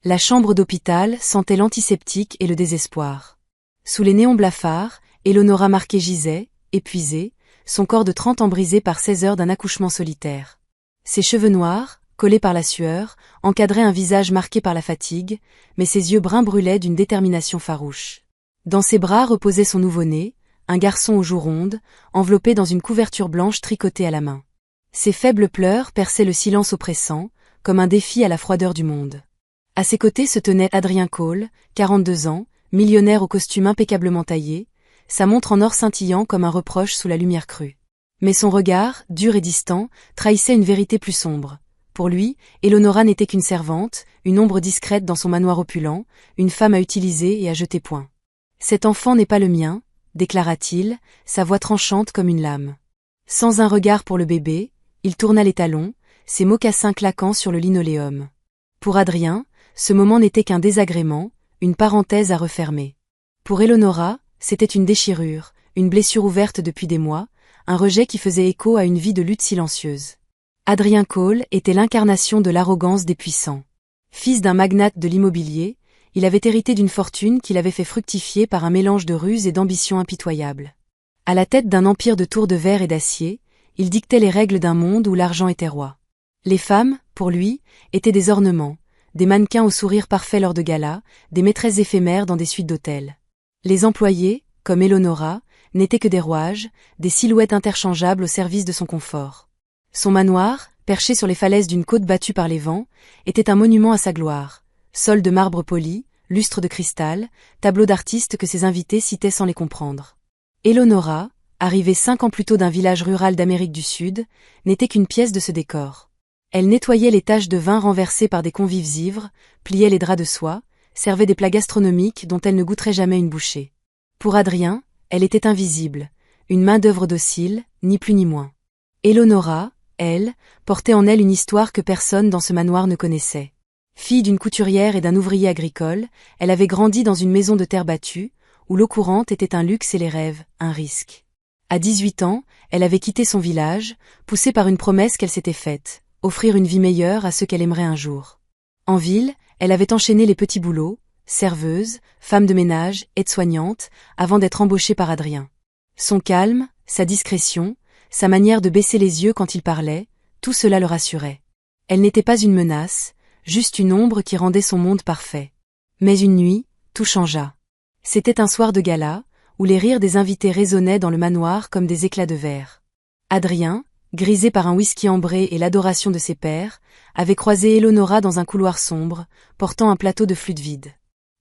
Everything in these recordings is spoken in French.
La chambre d'hôpital sentait l'antiseptique et le désespoir. Sous les néons blafards, Eleonora Marquet gisait, épuisée, son corps de 30 ans brisé par 16 heures d'un accouchement solitaire. Ses cheveux noirs, collés par la sueur, encadraient un visage marqué par la fatigue, mais ses yeux bruns brûlaient d'une détermination farouche. Dans ses bras reposait son nouveau-né, un garçon aux joues rondes, enveloppé dans une couverture blanche tricotée à la main. Ses faibles pleurs perçaient le silence oppressant, comme un défi à la froideur du monde. À ses côtés se tenait Adrien Cole, 42 ans, millionnaire au costume impeccablement taillé, sa montre en or scintillant comme un reproche sous la lumière crue. Mais son regard, dur et distant, trahissait une vérité plus sombre. Pour lui, Eleonora n'était qu'une servante, une ombre discrète dans son manoir opulent, une femme à utiliser et à jeter point. « Cet enfant n'est pas le mien », déclara-t-il, sa voix tranchante comme une lame. Sans un regard pour le bébé, il tourna les talons, ses mocassins claquant sur le linoléum. Pour Adrien, ce moment n'était qu'un désagrément, une parenthèse à refermer. Pour Eleonora, c'était une déchirure, une blessure ouverte depuis des mois, un rejet qui faisait écho à une vie de lutte silencieuse. Adrien Cole était l'incarnation de l'arrogance des puissants. Fils d'un magnate de l'immobilier, il avait hérité d'une fortune qu'il avait fait fructifier par un mélange de ruse et d'ambition impitoyable. À la tête d'un empire de tours de verre et d'acier, il dictait les règles d'un monde où l'argent était roi. Les femmes, pour lui, étaient des ornements, des mannequins au sourire parfait lors de galas, des maîtresses éphémères dans des suites d'hôtels. Les employés, comme Eleonora, n'étaient que des rouages, des silhouettes interchangeables au service de son confort. Son manoir, perché sur les falaises d'une côte battue par les vents, était un monument à sa gloire. Sol de marbre poli, lustre de cristal, tableau d'artistes que ses invités citaient sans les comprendre. Eleonora, arrivée 5 ans plus tôt d'un village rural d'Amérique du Sud, n'était qu'une pièce de ce décor. Elle nettoyait les taches de vin renversées par des convives ivres, pliait les draps de soie, servait des plats gastronomiques dont elle ne goûterait jamais une bouchée. Pour Adrien, elle était invisible, une main-d'œuvre docile, ni plus ni moins. Eleonora, elle, portait en elle une histoire que personne dans ce manoir ne connaissait. Fille d'une couturière et d'un ouvrier agricole, elle avait grandi dans une maison de terre battue, où l'eau courante était un luxe et les rêves, un risque. À 18 ans, elle avait quitté son village, poussée par une promesse qu'elle s'était faite, offrir une vie meilleure à ceux qu'elle aimerait un jour. En ville, elle avait enchaîné les petits boulots, serveuse, femme de ménage, aide-soignante, avant d'être embauchée par Adrien. Son calme, sa discrétion, sa manière de baisser les yeux quand il parlait, tout cela le rassurait. Elle n'était pas une menace, juste une ombre qui rendait son monde parfait. Mais une nuit, tout changea. C'était un soir de gala, où les rires des invités résonnaient dans le manoir comme des éclats de verre. Adrien, grisé par un whisky ambré et l'adoration de ses pairs, avait croisé Eleonora dans un couloir sombre, portant un plateau de flûte vide.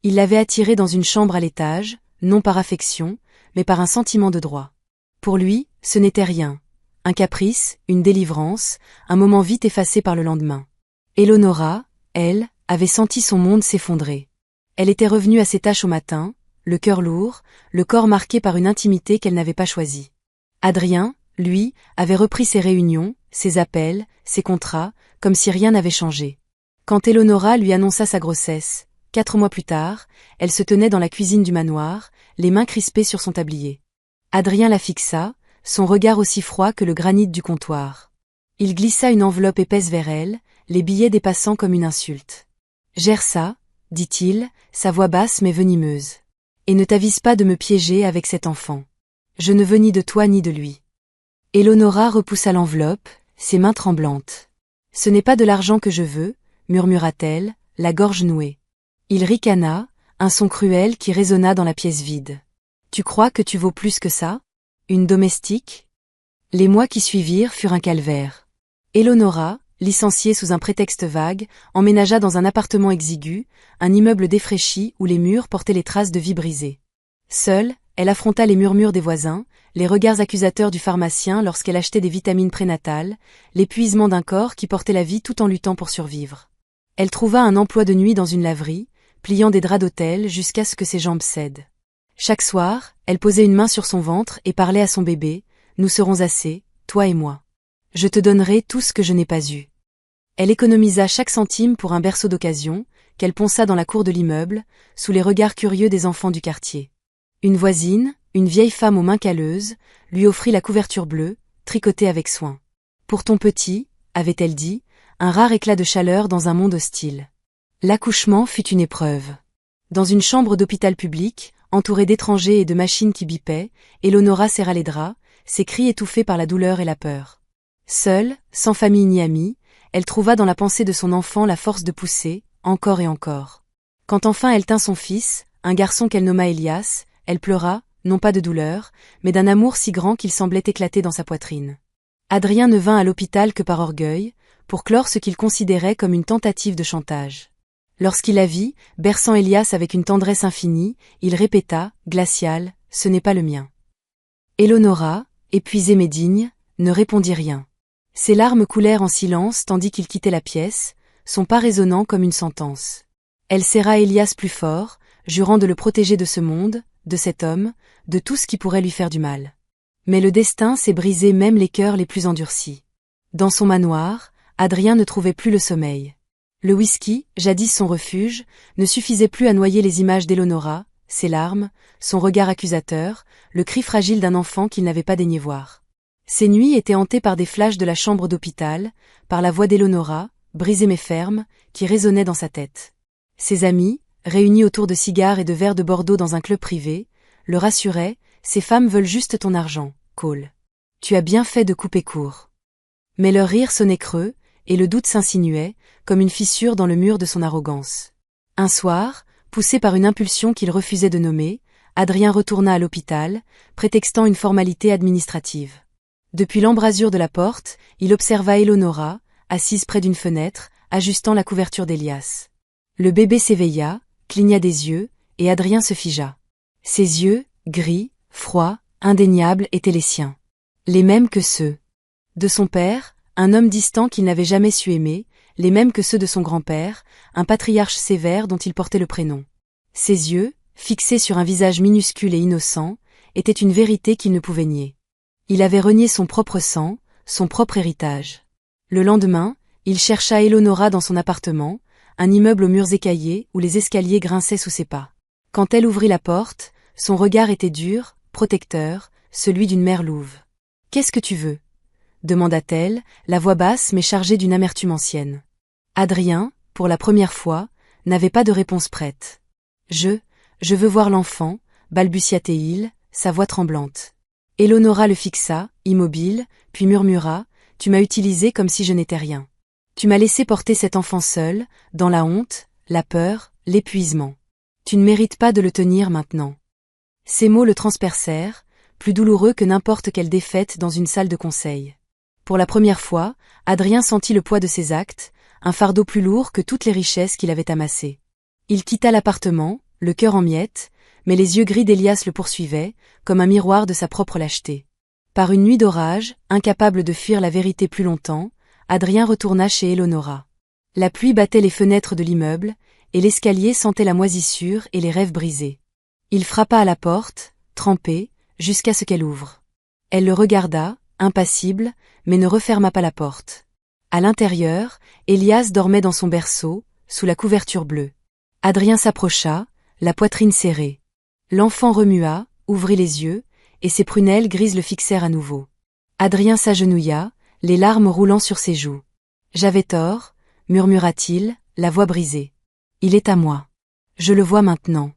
Il l'avait attirée dans une chambre à l'étage, non par affection, mais par un sentiment de droit. Pour lui, ce n'était rien. Un caprice, une délivrance, un moment vite effacé par le lendemain. Eleonora, elle, avait senti son monde s'effondrer. Elle était revenue à ses tâches au matin, le cœur lourd, le corps marqué par une intimité qu'elle n'avait pas choisie. Adrien, lui, avait repris ses réunions, ses appels, ses contrats, comme si rien n'avait changé. Quand Eleonora lui annonça sa grossesse, 4 mois plus tard, elle se tenait dans la cuisine du manoir, les mains crispées sur son tablier. Adrien la fixa, son regard aussi froid que le granit du comptoir. Il glissa une enveloppe épaisse vers elle, les billets dépassant comme une insulte. « Gère ça, dit-il, sa voix basse mais venimeuse. Et ne t'avise pas de me piéger avec cet enfant. Je ne veux ni de toi ni de lui. » Eleonora repoussa l'enveloppe, ses mains tremblantes. « Ce n'est pas de l'argent que je veux, murmura-t-elle, la gorge nouée. » Il ricana, un son cruel qui résonna dans la pièce vide. « Tu crois que tu vaux plus que ça? Une domestique ?» Les mois qui suivirent furent un calvaire. Eleonora, licenciée sous un prétexte vague, emménagea dans un appartement exigu, un immeuble défraîchi où les murs portaient les traces de vie brisée. Seule, elle affronta les murmures des voisins, les regards accusateurs du pharmacien lorsqu'elle achetait des vitamines prénatales, l'épuisement d'un corps qui portait la vie tout en luttant pour survivre. Elle trouva un emploi de nuit dans une laverie, pliant des draps d'hôtel jusqu'à ce que ses jambes cèdent. Chaque soir, elle posait une main sur son ventre et parlait à son bébé, « Nous serons assez, toi et moi. Je te donnerai tout ce que je n'ai pas eu. » Elle économisa chaque centime pour un berceau d'occasion, qu'elle ponça dans la cour de l'immeuble, sous les regards curieux des enfants du quartier. Une voisine, une vieille femme aux mains calleuses, lui offrit la couverture bleue, tricotée avec soin. « Pour ton petit, avait-elle dit, un rare éclat de chaleur dans un monde hostile. » L'accouchement fut une épreuve. Dans une chambre d'hôpital public, entourée d'étrangers et de machines qui bipaient, Eleonora serra les draps, ses cris étouffés par la douleur et la peur. Seule, sans famille ni amis, elle trouva dans la pensée de son enfant la force de pousser, encore et encore. Quand enfin elle tint son fils, un garçon qu'elle nomma Elias, elle pleura, non pas de douleur, mais d'un amour si grand qu'il semblait éclater dans sa poitrine. Adrien ne vint à l'hôpital que par orgueil, pour clore ce qu'il considérait comme une tentative de chantage. Lorsqu'il la vit, berçant Elias avec une tendresse infinie, il répéta, glacial, « Ce n'est pas le mien ». Eleonora, épuisée mais digne, ne répondit rien. Ses larmes coulèrent en silence tandis qu'il quittait la pièce, son pas résonnant comme une sentence. Elle serra Elias plus fort, jurant de le protéger de ce monde, de cet homme, de tout ce qui pourrait lui faire du mal. Mais le destin sait briser même les cœurs les plus endurcis. Dans son manoir, Adrien ne trouvait plus le sommeil. Le whisky, jadis son refuge, ne suffisait plus à noyer les images d'Eleonora, ses larmes, son regard accusateur, le cri fragile d'un enfant qu'il n'avait pas daigné voir. Ses nuits étaient hantées par des flashs de la chambre d'hôpital, par la voix d'Eleonora, brisée mais ferme, qui résonnait dans sa tête. Ses amis, réunis autour de cigares et de verres de Bordeaux dans un club privé, le rassuraient, ces femmes veulent juste ton argent, Cole. Tu as bien fait de couper court. Mais leur rire sonnait creux, et le doute s'insinuait, comme une fissure dans le mur de son arrogance. Un soir, poussé par une impulsion qu'il refusait de nommer, Adrien retourna à l'hôpital, prétextant une formalité administrative. Depuis l'embrasure de la porte, il observa Eleonora, assise près d'une fenêtre, ajustant la couverture d'Elias. Le bébé s'éveilla, cligna des yeux, et Adrien se figea. Ses yeux, gris, froids, indéniables, étaient les siens. Les mêmes que ceux de son père, un homme distant qu'il n'avait jamais su aimer, les mêmes que ceux de son grand-père, un patriarche sévère dont il portait le prénom. Ses yeux, fixés sur un visage minuscule et innocent, étaient une vérité qu'il ne pouvait nier. Il avait renié son propre sang, son propre héritage. Le lendemain, il chercha Eleonora dans son appartement, un immeuble aux murs écaillés où les escaliers grinçaient sous ses pas. Quand elle ouvrit la porte, son regard était dur, protecteur, celui d'une mère louve. « Qu'est-ce que tu veux ?» demanda-t-elle, la voix basse mais chargée d'une amertume ancienne. Adrien, pour la première fois, n'avait pas de réponse prête. « Je veux voir l'enfant », balbutia-t-il, sa voix tremblante. Eleonora le fixa, immobile, puis murmura, « Tu m'as utilisé comme si je n'étais rien. Tu m'as laissé porter cet enfant seul, dans la honte, la peur, l'épuisement. Tu ne mérites pas de le tenir maintenant. » Ces mots le transpercèrent, plus douloureux que n'importe quelle défaite dans une salle de conseil. Pour la première fois, Adrien sentit le poids de ses actes, un fardeau plus lourd que toutes les richesses qu'il avait amassées. Il quitta l'appartement, le cœur en miettes, mais les yeux gris d'Elias le poursuivaient, comme un miroir de sa propre lâcheté. Par une nuit d'orage, incapable de fuir la vérité plus longtemps, Adrien retourna chez Eleonora. La pluie battait les fenêtres de l'immeuble, et l'escalier sentait la moisissure et les rêves brisés. Il frappa à la porte, trempé, jusqu'à ce qu'elle ouvre. Elle le regarda, impassible, mais ne referma pas la porte. À l'intérieur, Elias dormait dans son berceau, sous la couverture bleue. Adrien s'approcha, la poitrine serrée. L'enfant remua, ouvrit les yeux, et ses prunelles grises le fixèrent à nouveau. Adrien s'agenouilla, les larmes roulant sur ses joues. « J'avais tort », murmura-t-il, la voix brisée. « Il est à moi. Je le vois maintenant. »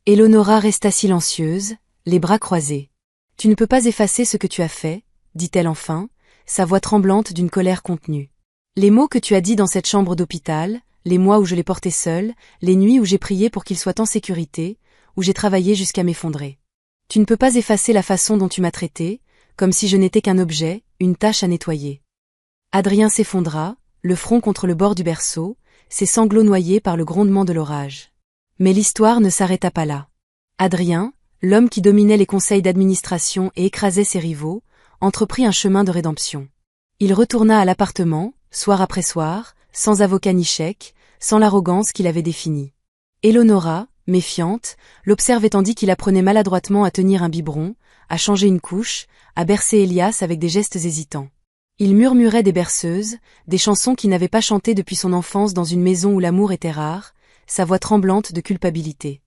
Eleonora resta silencieuse, les bras croisés. « Tu ne peux pas effacer ce que tu as fait, » dit-elle enfin, sa voix tremblante d'une colère contenue. « Les mots que tu as dits dans cette chambre d'hôpital, les mois où je l'ai porté seul, les nuits où j'ai prié pour qu'il soit en sécurité, où j'ai travaillé jusqu'à m'effondrer. Tu ne peux pas effacer la façon dont tu m'as traité, comme si je n'étais qu'un objet, une tâche à nettoyer. » Adrien s'effondra, le front contre le bord du berceau, ses sanglots noyés par le grondement de l'orage. Mais l'histoire ne s'arrêta pas là. Adrien, l'homme qui dominait les conseils d'administration et écrasait ses rivaux, entreprit un chemin de rédemption. Il retourna à l'appartement, soir après soir, sans avocat ni chèque, sans l'arrogance qu'il avait définie. Eleonora, méfiante, l'observait tandis qu'il apprenait maladroitement à tenir un biberon, à changer une couche, à bercer Elias avec des gestes hésitants. Il murmurait des berceuses, des chansons qu'il n'avait pas chantées depuis son enfance dans une maison où l'amour était rare, sa voix tremblante de culpabilité.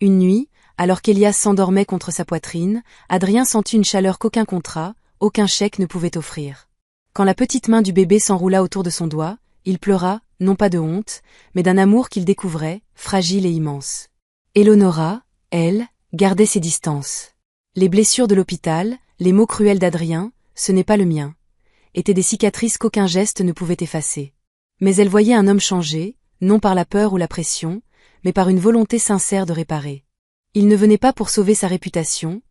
Une nuit, alors qu'Elias s'endormait contre sa poitrine, Adrien sentit une chaleur qu'aucun contrat, aucun chèque ne pouvait offrir. Quand la petite main du bébé s'enroula autour de son doigt, il pleura, non pas de honte, mais d'un amour qu'il découvrait, fragile et immense. Éléonora, elle, gardait ses distances. Les blessures de l'hôpital, les mots cruels d'Adrien, ce n'est pas le mien, étaient des cicatrices qu'aucun geste ne pouvait effacer. Mais elle voyait un homme changé, non par la peur ou la pression, mais par une volonté sincère de réparer. Il ne venait pas pour sauver sa réputation,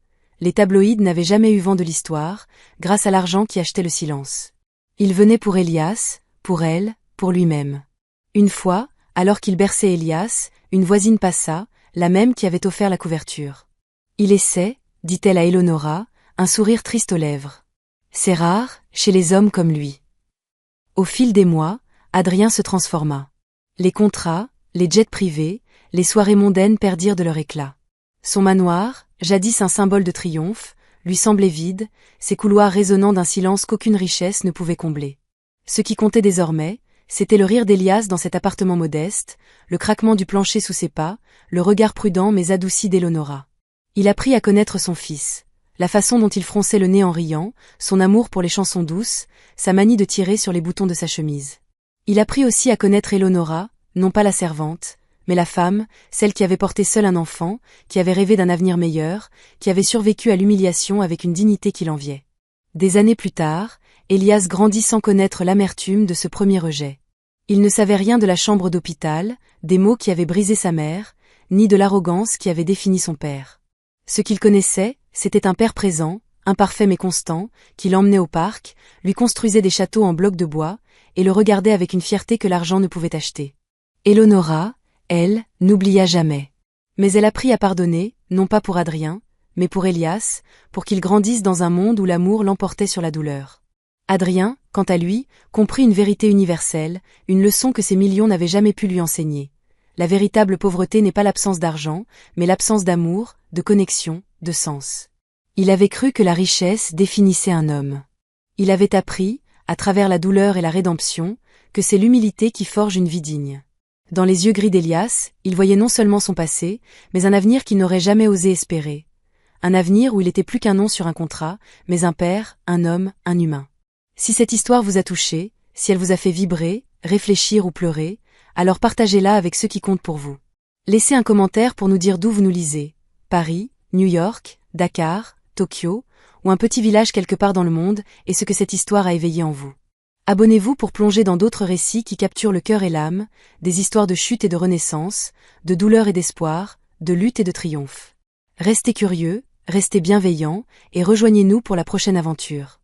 les tabloïds n'avaient jamais eu vent de l'histoire, grâce à l'argent qui achetait le silence. Il venait pour Elias, pour elle, pour lui-même. Une fois, alors qu'il berçait Elias, une voisine passa, la même qui avait offert la couverture. Il essaie, dit-elle à Éléonora, un sourire triste aux lèvres. C'est rare, chez les hommes comme lui. Au fil des mois, Adrien se transforma. Les contrats, les jets privés, les soirées mondaines perdirent de leur éclat. Son manoir, jadis un symbole de triomphe, lui semblait vide, ses couloirs résonnant d'un silence qu'aucune richesse ne pouvait combler. Ce qui comptait désormais, c'était le rire d'Elias dans cet appartement modeste, le craquement du plancher sous ses pas, le regard prudent mais adouci d'Éléonora. Il apprit à connaître son fils, la façon dont il fronçait le nez en riant, son amour pour les chansons douces, sa manie de tirer sur les boutons de sa chemise. Il apprit aussi à connaître Éléonora, non pas la servante, mais la femme, celle qui avait porté seule un enfant, qui avait rêvé d'un avenir meilleur, qui avait survécu à l'humiliation avec une dignité qu'il enviait. Des années plus tard, Elias grandit sans connaître l'amertume de ce premier rejet. Il ne savait rien de la chambre d'hôpital, des mots qui avaient brisé sa mère, ni de l'arrogance qui avait défini son père. Ce qu'il connaissait, c'était un père présent, imparfait mais constant, qui l'emmenait au parc, lui construisait des châteaux en blocs de bois, et le regardait avec une fierté que l'argent ne pouvait acheter. Éléonora, elle, n'oublia jamais. Mais elle apprit à pardonner, non pas pour Adrien, mais pour Elias, pour qu'il grandisse dans un monde où l'amour l'emportait sur la douleur. Adrien, quant à lui, comprit une vérité universelle, une leçon que ses millions n'avaient jamais pu lui enseigner. La véritable pauvreté n'est pas l'absence d'argent, mais l'absence d'amour, de connexion, de sens. Il avait cru que la richesse définissait un homme. Il avait appris, à travers la douleur et la rédemption, que c'est l'humilité qui forge une vie digne. Dans les yeux gris d'Elias, il voyait non seulement son passé, mais un avenir qu'il n'aurait jamais osé espérer. Un avenir où il était plus qu'un nom sur un contrat, mais un père, un homme, un humain. Si cette histoire vous a touché, si elle vous a fait vibrer, réfléchir ou pleurer, alors partagez-la avec ceux qui comptent pour vous. Laissez un commentaire pour nous dire d'où vous nous lisez. Paris, New York, Dakar, Tokyo, ou un petit village quelque part dans le monde, et ce que cette histoire a éveillé en vous. Abonnez-vous pour plonger dans d'autres récits qui capturent le cœur et l'âme, des histoires de chute et de renaissance, de douleur et d'espoir, de lutte et de triomphe. Restez curieux, restez bienveillants, et rejoignez-nous pour la prochaine aventure.